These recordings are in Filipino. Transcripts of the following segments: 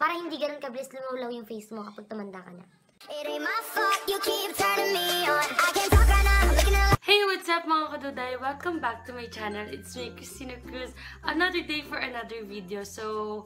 para hindi ganun kabilis lumulaw yung face mo kapag tumanda ka na. Hey, what's up mga kaduday? Welcome back to my channel. It's me, Christina Cruz. Another day for another video. So,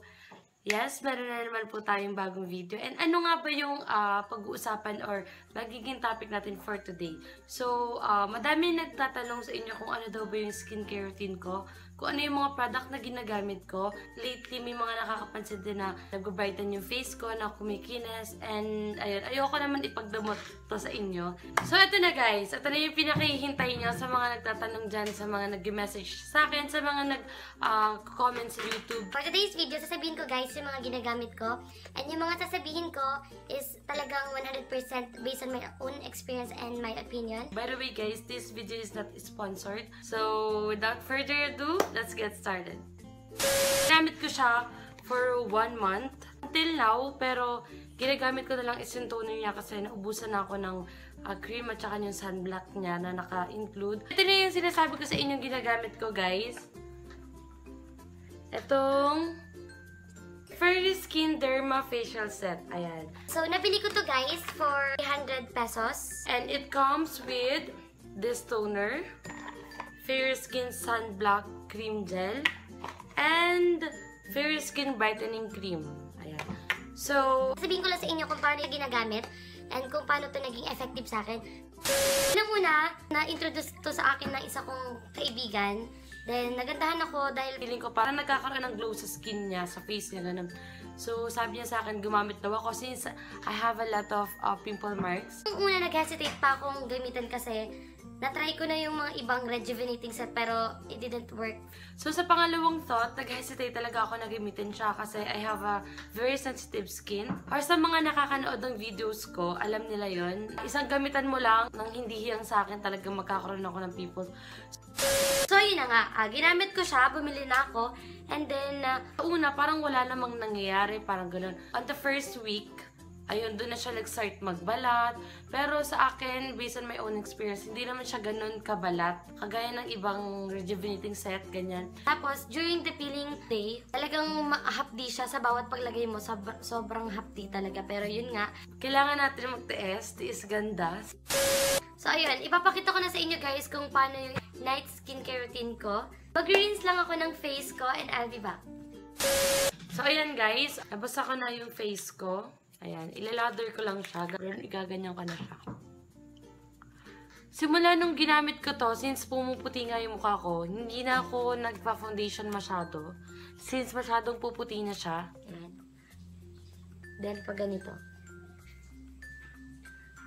yes, meron na naman po tayong bagong video. And ano nga ba yung pag-uusapan or magiging topic natin for today? So, madami nagtatanong sa inyo kung ano daw ba yung skincare routine ko, kung ano yung mga product na ginagamit ko. Lately, may mga nakakapansin din na nag-brighten yung face ko, na kumikinis, and ayun, ayoko naman ipagdamot to sa inyo. So, ito na guys. Ito na yung pinakihintay nyo sa mga nagtatanong dyan, sa mga nag-message sa akin, sa mga nag-comment sa YouTube. For today's video, sasabihin ko guys yung mga ginagamit ko. And yung mga sasabihin ko is talagang 100% based on my own experience and my opinion. By the way guys, this video is not sponsored. So, without further ado, let's get started. Ginamit ko siya for 1 month until now, pero ginagamit ko na lang is yung toner niya kasi naubusan na ako ng cream at saka yung sunblock niya na naka-include. Ito na yung sinasabi ko sa inyong ginagamit ko guys. Itong Fairy Skin Derma Facial Set. Ayan. So, nabili ko to guys for 100 pesos. And it comes with this toner, Fairy Skin Sunblock Cream Gel, and Fairy Skin Brightening Cream. Ayan. So, sabihin ko lang sa inyo kung paano yung ginagamit and kung paano to naging effective sa akin. Una, na-introduce to sa akin ng isa kong kaibigan. Then, nagandahan ako dahil feeling ko parang nagkakaroon ng glow sa skin niya, sa face niya, ganun. So, sabi niya sa akin, gumamit daw ako since I have a lot of pimple marks. Nung una, nag-hesitate pa akong gamitan kasi na-try ko na yung mga ibang rejuvenating set pero it didn't work. So, sa pangalawang thought, nag-hesitate talaga ako na gamitin siya kasi I have a very sensitive skin. Or sa mga nakakanood ng videos ko, alam nila yon. Isang gamitan mo lang nang hindi hiyang sa akin, talagang magkakaroon ako ng pimples. So, yun na nga. Ginamit ko siya, bumili na ako. And then, una, parang wala namang nangyayari, parang gano'n. On the first week, ayun, doon na siya nag-start magbalat. Pero sa akin, based on my own experience, hindi naman siya ganun kabalat. Kagaya ng ibang rejuvenating set, ganyan. Tapos, during the peeling day, talagang hapdi siya sa bawat paglagay mo. Sobrang hapdi talaga. Pero yun nga, kailangan natin magtiis, tiis ganda. So, ayun, ipapakita ko na sa inyo guys kung paano yung night skincare routine ko. Mag-rinse lang ako ng face ko and I'll be back. So, ayan guys, nabasa ko na yung face ko. Ayan, ilalather ko lang siya. Igaganyan ko na siya. Simula nung ginamit ko to, since pumuputi nga yung mukha ko, hindi na ako nagpa-foundation masyado. Since masyadong puputi na siya. Ayan. Then, pag ganito.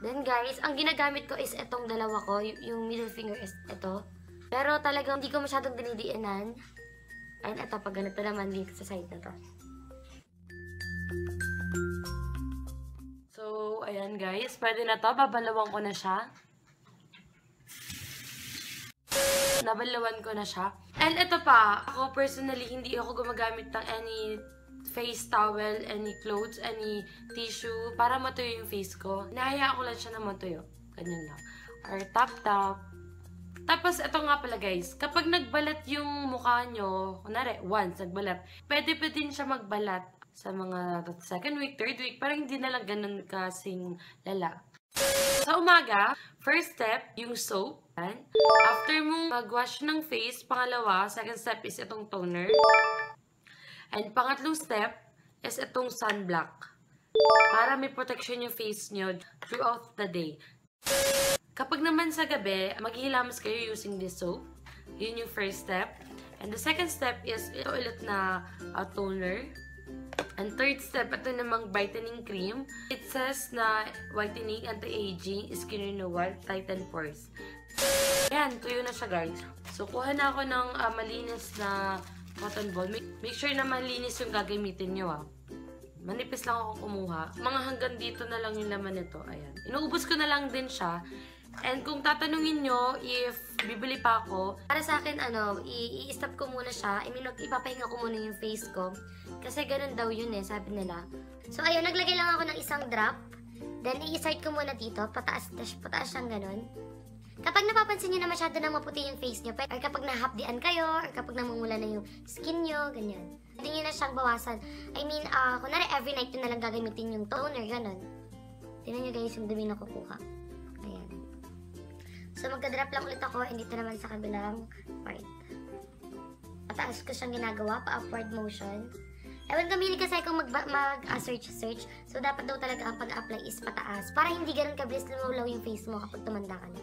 Then guys, ang ginagamit ko is itong dalawa ko. Yung middle finger is ito. Pero talagang hindi ko masyadong dinidiinan. And ito, pag ganito naman dito sa side na to. So, ayan guys. Pwede na to. Babalawan ko na siya. Nabalawan ko na siya. And ito pa, ako personally, hindi ako gumagamit ng any face towel, any clothes, any tissue para matuyo yung face ko. Nahayaan ko lang siya na matuyo. Ganyan lang. Or tap-tap. Tapos, ito nga pala guys, kapag nagbalat yung mukha nyo, kunwari, once nagbalat, pwede pa din siya magbalat sa mga second week, third week, parang hindi na lang ganun kasing lala. Sa umaga, first step, yung soap. After mong mag-wash ng face, pangalawa, second step is itong toner. And pangatlong step is itong sunblock. Para may protection yung face nyo throughout the day. Kapag naman sa gabi, maghihilamas kayo using this soap. Yun yung first step. And the second step is ito ulit na toner. And third step, ito namang brightening cream. It says na whitening, anti-aging, skin renewal, tighten pores. Yan, tuyo na siya guys. So, kuha na ako ng malinis na cotton ball. Make sure na malinis yung gagamitin nyo Manipis lang ako kumuha. Mga hanggang dito na lang yung laman nito. Ayan. Inuubos ko na lang din siya. And kung tatanungin nyo if bibili pa ako, para sa akin, i-stop ko muna siya. I mean, ipapahinga ko muna yung face ko. Kasi ganun daw yun sabi nila. So, ayun, naglagay lang ako ng isang drop. Then, i-start ko muna dito. Pataas siyang ganun. Kapag napapansin nyo na masyado na maputi yung face nyo, or kapag nahapdian kayo, or kapag namumula na yung skin nyo, ganyan. Hindi nyo na siyang bawasan. I mean, kunwari every night yun na lang gagamitin yung toner, ganun. Tingnan nyo guys yung dumi na kukuha. Ayan. So, magka-drop lang ulit ako, and dito naman sa kabilang part. Pataas ko siyang ginagawa, pa-upward motion. Ewan kami kasi kung mag-search. So, dapat daw talaga ang pag-apply is pataas. Para hindi ganun kabilis lumulaw yung face mo kapag tumanda ka na.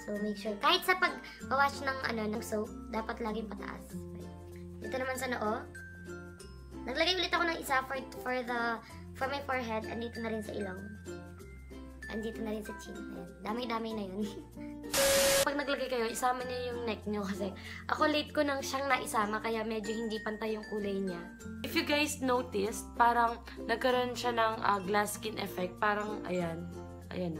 So, make sure. Kahit sa pag-wash ng soap, dapat laging pataas. Dito naman sa noo. Naglagay ulit ako ng isa for my forehead. Andito na rin sa ilong. Andito na rin sa chin. Ayan. Dami-dami na yun. Pag naglagay kayo, isama niyo yung neck niyo kasi ako late ko nang siyang naisama kaya medyo hindi pantay yung kulay niya. If you guys noticed, parang nagkaroon siya ng glass skin effect. Parang, ayan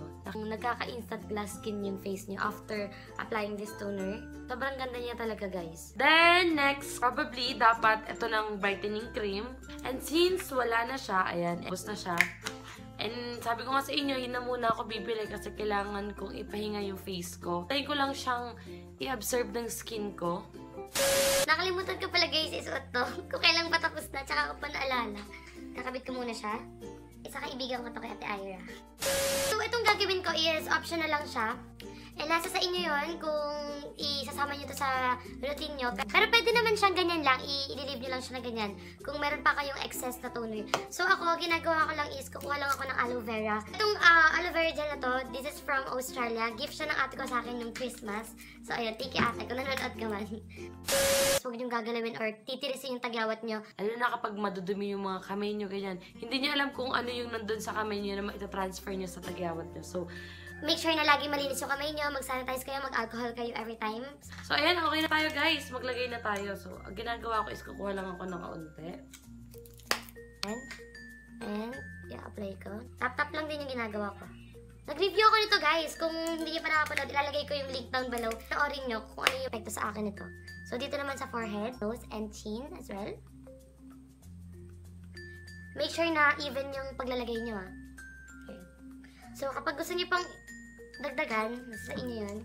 o. Nagkaka-instant glass skin yung face niyo after applying this toner. Sobrang ganda niya talaga, guys. Then, next, probably, dapat ito ng brightening cream. And since wala na siya, ayan, ubos na siya. And sabi ko nga sa inyo, yun na muna ako bibili kasi kailangan kong ipahinga yung face ko. Tayo ko lang siyang i-absorb ng skin ko. Nakalimutan ko pala guys isuot to. Kung kailang patapos na, tsaka ko pa naalala. Kakabit ko muna siya. Isa kaibigan ko to kay Ate Ira. So, itong gagawin ko is optional lang siya. Eh, nasa sa inyo yon kung isasama nyo to sa routine nyo. Pero pwede naman siyang ganyan lang. I-relieve nyo lang siya na ganyan. Kung meron pa kayong excess na toner. So, ako, ginagawa ko lang is, kukuha lang ako ng aloe vera. Itong aloe vera gel na to, this is from Australia. Gift siya ng ate ko sa akin nung Christmas. So, ayun, thank you ate. Kung nanonood ka man. Huwag nyo gagalawin or titirisin yung tagyawat nyo. Lalo na kapag madudumi yung mga kamay nyo, ganyan. Hindi nyo alam kung ano yung nandun sa kamay nyo na maitatransfer nyo sa tagyawat nyo. So, make sure na lagi malinis yung kamay nyo, mag-sanitize kayo, mag-alcohol kayo every time. So, ayan, okay na tayo guys. Maglagay na tayo. So, ang ginagawa ko is kukuha lang ako ng kaunti. And i-apply ko. Tap-tap lang din yung ginagawa ko. Nag-review ako nito guys. Kung hindi nyo pa nakapanood, ilalagay ko yung link down below. Panoorin nyo kung ano yung epekto sa akin ito. So, dito naman sa forehead, nose, and chin as well. Make sure na even yung paglalagay nyo Okay. So, kapag gusto nyo pang dagdagan, sa inyo yun.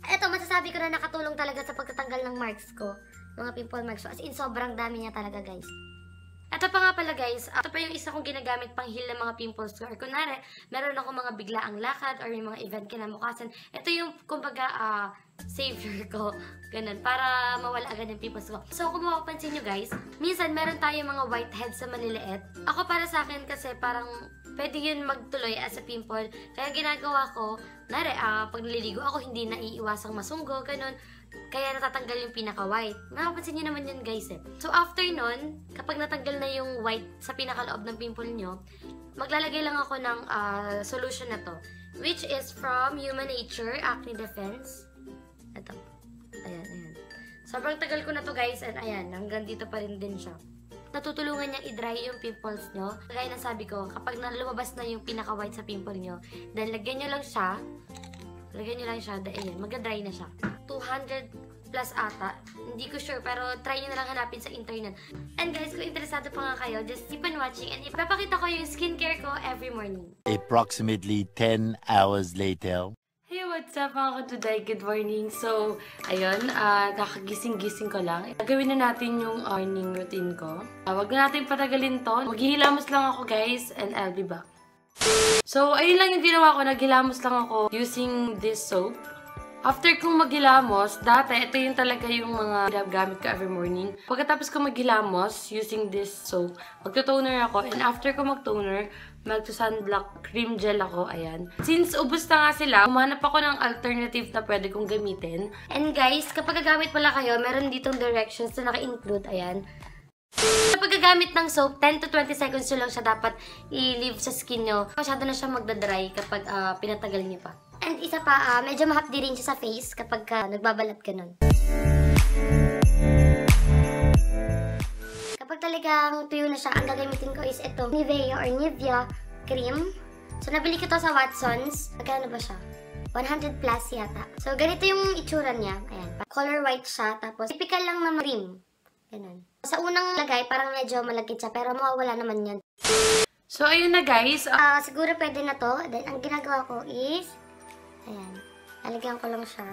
Ito, masasabi ko na nakatulong talaga sa pagtatanggal ng marks ko. Mga pimple marks ko. As in, sobrang dami niya talaga, guys. Ito pa nga pala, guys. Ito pa yung isa kong ginagamit pang heal ng mga pimples ko. Or kunwari, meron ako mga biglaang lakad or yung mga event kinabukasan. Ito yung, kumbaga, savior ko. Ganun. Para mawala agad yung pimples ko. So, kung mapapansin nyo, guys, minsan meron tayo mga whiteheads sa maliliit. Ako para sa akin kasi parang pwede yun magtuloy as a pimple. Kaya ginagawa ko, pag naliligo ako, hindi naiiwasang masunggo, ganun. Kaya natatanggal yung pinaka-white. Makapansin nyo naman yun guys eh. So after nun, kapag natanggal na yung white sa pinakaloob ng pimple nyo, maglalagay lang ako ng solution na to. Which is from Human Nature Acne Defense. Ito. Ayan. Sobrang tagal ko na to guys. And ayan, hanggang dito pa rin din siya. Natutulungan niyang i-dry yung pimples nyo. Kaya nasabi ko, kapag lumabas na yung pinaka-white sa pimple nyo, then lagyan nyo lang siya. Ayan, mag-dry na siya. 200 plus ata. Hindi ko sure, pero try nyo na lang hanapin sa internet. And guys, kung interesado pa nga kayo, just keep on watching. And ipapakita ko yung skincare ko every morning. Approximately 10 hours later. Hey, what's up mga ka-today? Good morning. So, ayun, kakagising-gising ko lang. Gagawin na natin yung morning routine ko. Wag na natin patagalin to. Maghihilamos lang ako guys, and I'll be back. So, ayun lang yung ginawa ko. Naghilamos lang ako using this soap. After kong maghilamos, dati ito yung talaga yung mga gamit ko every morning. Pagkatapos ko maghilamos using this soap, magto-toner ako. And after ko mag-toner, magto-sunblock cream gel ako. Ayan. Since ubos na nga sila, umanap ako ng alternative na pwede kong gamitin. And guys, kapag gagamit pala kayo, meron ditong directions na naka-include. Ayan. Kapag gagamit ng soap, 10 to 20 seconds nyo lang siya dapat i-leave sa skin nyo. Masyado na siya magdadry kapag pinatagal nyo pa. And isa pa, medyo mahapdi rin siya sa face kapag nagbabalat ka nun. Kapag talagang tuyo na siya, ang gagamitin ko is ito, Nivea or Nivea cream. So, nabili ko to sa Watsons. Magkano ba siya? 100 plus yata. So, ganito yung itsura niya. Ayan. Color white siya. Tapos, typical lang na cream. Ganun. Sa unang lagay, parang medyo malagkit siya. Pero mawawala naman yan. So, ayun na guys. Siguro pwede na to. Then, ang ginagawa ko is, ayan. Lalagyan ko lang siya.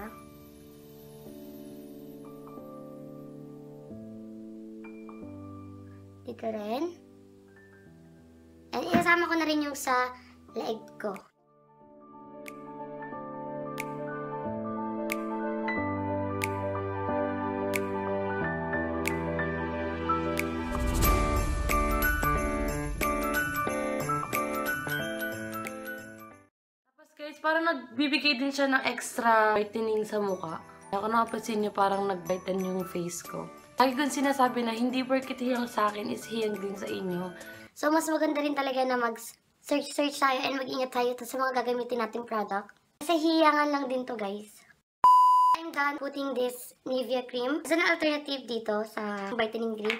Dito rin. And isasama ko na rin yung sa leeg ko. Guys, parang nagbibigay din siya ng extra whitening sa mukha. Ako napapansin niyo parang nag-brighten yung face ko. Lagi kong sinasabi na hindi porket hiyang sa akin is hiyang din sa inyo. So, mas maganda rin talaga na mag-search tayo and mag-ingat tayo sa mga gagamitin nating product. Kasi hiyangan lang din to, guys. I'm done putting this Nivea cream. As an alternative dito sa whitening cream.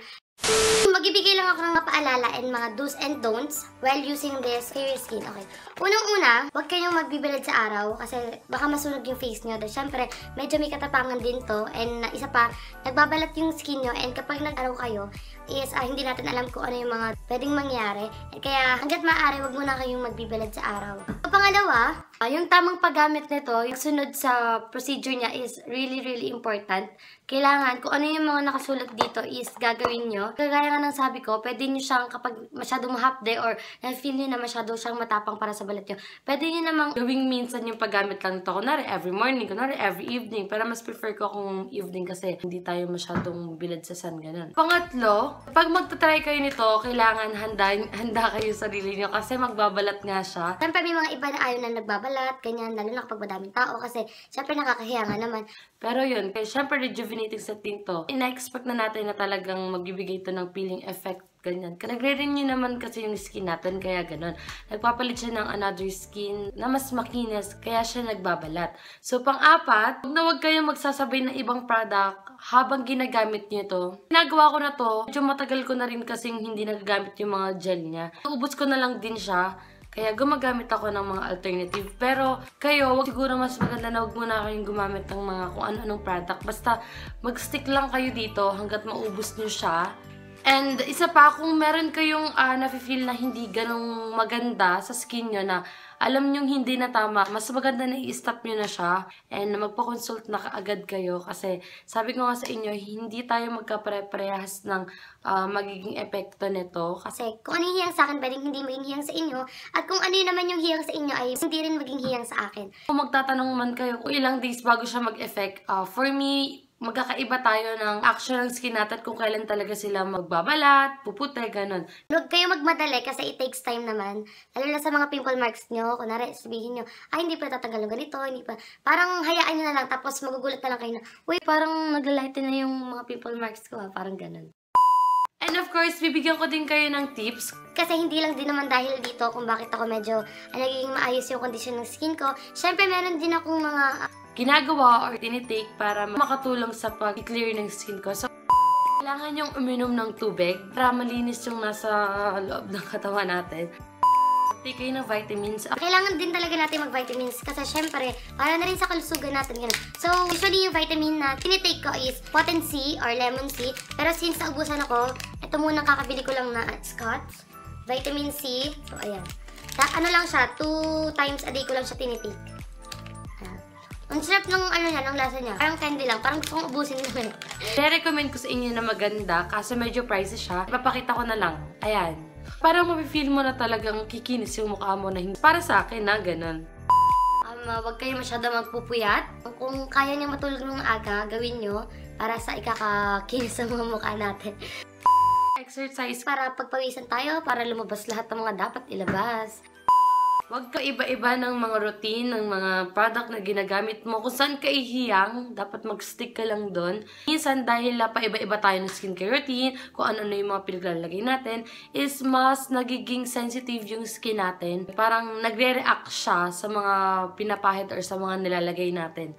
Magbibigay lang ako ng paalala and mga do's and don'ts while using this for your skin. Okay. Unang-una, huwag kayong magbibilad sa araw kasi baka masunog yung face nyo. Dahil syempre, medyo may katapangan din to. And isa pa, nagbabalat yung skin nyo and kapag nag-araw kayo, is hindi natin alam kung ano yung mga pwedeng mangyari. Kaya hanggat maaari, huwag muna kayong magbibilad sa araw. Pangalawa, yung tamang paggamit nito, yung sunod sa procedure niya is really, really important. Kailangan, kung ano yung mga nakasulat dito is gagawin nyo. Kagaya nga ng sabi ko, pwede nyo siyang kapag masyadong mahapde or na-feel nyo na masyado siyang matapang para sa balat nyo, pwede nyo namang gawing minsan yung paggamit lang ito. Kunwari every morning, kunwari every evening. Pero mas prefer ko kung evening kasi hindi tayo masyadong bilad sa sun, ganun. Pangatlo, pag magta-try kayo nito, kailangan handa kayo sa sarili nyo kasi magbabalat nga siya. Siyempre may mga iba na ayaw na nagbabalat, ganyan, lalo na kapag madaming tao kasi siyempre nakakahiya nga naman. Pero yun, kaya syempre rejuvenating sa tint to. Ina-expect na natin na talagang magbibigay to ng peeling effect, ganyan. Nagre-renew naman kasi yung skin natin, kaya ganun. Nagpapalit siya ng another skin na mas makinis, kaya siya nagbabalat. So, pang-apat, huwag kayong magsasabay ng ibang product habang ginagamit nyo to. Ginagawa ko na to, medyo matagal ko na rin kasing hindi nagagamit yung mga gel niya. Ubus ko na lang din siya. Kaya gumagamit ako ng mga alternative. Pero kayo, siguro mas maganda na huwag muna kayong gumamit ng mga kung ano-anong product. Basta mag-stick lang kayo dito hanggat maubos nyo siya. And isa pa, kung meron kayong nafe-feel na hindi ganong maganda sa skin nyo na alam nyong hindi na tama, mas maganda na i-stop nyo na siya and magpa-consult na kaagad kayo kasi sabi ko nga sa inyo, hindi tayo magkapare-parehas ng magiging epekto nito. Kasi kung ano yung hiyang sa akin, pwedeng hindi maging hiyang sa inyo at kung ano naman yung hiyang sa inyo ay hindi rin maging hiyang sa akin. Kung magtatanong man kayo kung ilang days bago siya mag-effect, for me, magkakaiba tayo ng action ng skin natin kung kailan talaga sila magbabalat, pupute, ganun. Huwag kayo magmadali kasi it takes time naman. Lalo na sa mga pimple marks nyo, kunwari sabihin nyo, ay hindi pa tatanggal ng ganito, hindi pa. Parang hayaan nyo na lang tapos magugulat na lang kayo na, uy, parang naglalighten na yung mga pimple marks ko, parang ganun. And of course, bibigyan ko din kayo ng tips. Kasi hindi lang din naman dahil dito kung bakit ako medyo nagiging maayos yung condition ng skin ko. Siyempre, meron din akong mga ginagawa or tinitake para makatulong sa pag-clear ng skin ko. So, kailangan yung uminom ng tubig para malinis yung nasa loob ng katawan natin. Take kayo ng vitamins. Kailangan din talaga natin mag-vitamins kasi syempre, para na rin sa kalusugan natin. Ganun. So, usually yung vitamin na tinitake ko is Potency or Lemon C. Pero since naubusan ako, ito muna kakabili ko lang na Scott's. Vitamin C. So, ayan. Ano lang siya, 2 times a day ko lang siya tinitake. Ang sarap ng ng lasa niya. Parang candy lang. Parang gusto kong ubusin naman. I-recommend ko sa inyo na maganda kasi medyo pricey siya. Ipapakita ko na lang. Ayan. Parang mapifeel mo na talagang kikinis yung mukha mo na hindi. Para sa akin na, ganun. Huwag kayo masyado magpupuyat. Kung kaya niyo matulog ng aga, gawin nyo para sa ikakakinis sa mga mukha natin. Exercise. Para pagpawisan tayo, para lumabas lahat ng mga dapat ilabas. Huwag ka iba-iba ng mga routine, ng mga product na ginagamit mo. Kung saan ka ihiyang, dapat mag-stick ka lang doon. Minsan, dahil pa iba-iba tayo ng skincare routine, kung ano-ano yung mga pinaglalagay natin, is mas nagiging sensitive yung skin natin. Parang nagre-react siya sa mga pinapahid or sa mga nilalagay natin.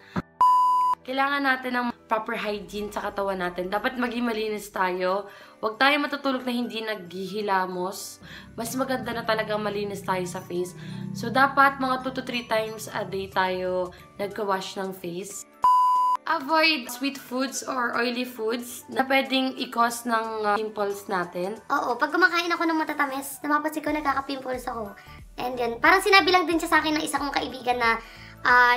Kailangan natin ng proper hygiene sa katawan natin. Dapat maging malinis tayo. Huwag tayo matutulog na hindi naghihilamos. Mas maganda na talagang malinis tayo sa face. So, dapat mga 2 to 3 times a day tayo nagka-wash ng face. Avoid sweet foods or oily foods na pwedeng i-cause ng pimples natin. Oo, pag kumakain ako ng matatamis, napapansin ko nagkaka-pimples ako. And yan, parang sinabi lang din siya sa akin ng isa kong kaibigan na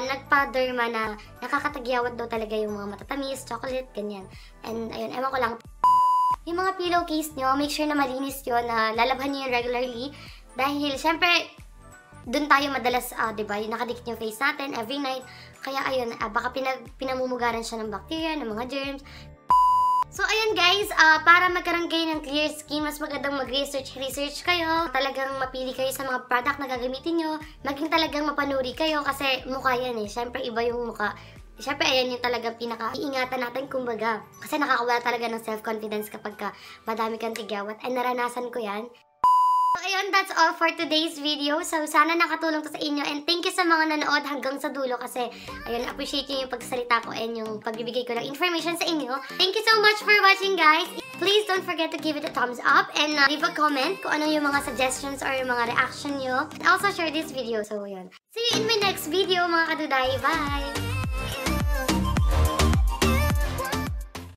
nagpa-derma na nakakatagyawat daw talaga yung mga matatamis, chocolate, ganyan. And ayun, ewan ko lang. yung mga pillowcase nyo, make sure na malinis yun, na lalabhan nyo yun regularly. Dahil, syempre, dun tayo madalas, diba, yung nakadikit yung face natin every night. Kaya, ayun, baka pinamumugaran siya ng bacteria, ng mga germs. So, ayun guys, para magkaroon kayo ng clear skin, mas magandang mag-research kayo. Talagang mapili kayo sa mga product na gagamitin nyo. Maging talagang mapanuri kayo kasi mukha yan eh. Siyempre, iba yung mukha. Siyempre, ayan yung talagang pinaka-iingatan natin kumbaga. Kasi nakakawala talaga ng self-confidence kapag madami kang tigyawat. And naranasan ko yan. So, ayun, that's all for today's video. So, sana nakatulong to sa inyo. And thank you sa mga nanood hanggang sa dulo kasi, ayun, appreciate nyo yung pagsasalita ko and yung pagbibigay ko ng information sa inyo. Thank you so much for watching, guys. Please don't forget to give it a thumbs up and leave a comment kung ano yung mga suggestions or yung mga reaction nyo. And also share this video. So, ayun. See you in my next video, mga kaduday. Bye!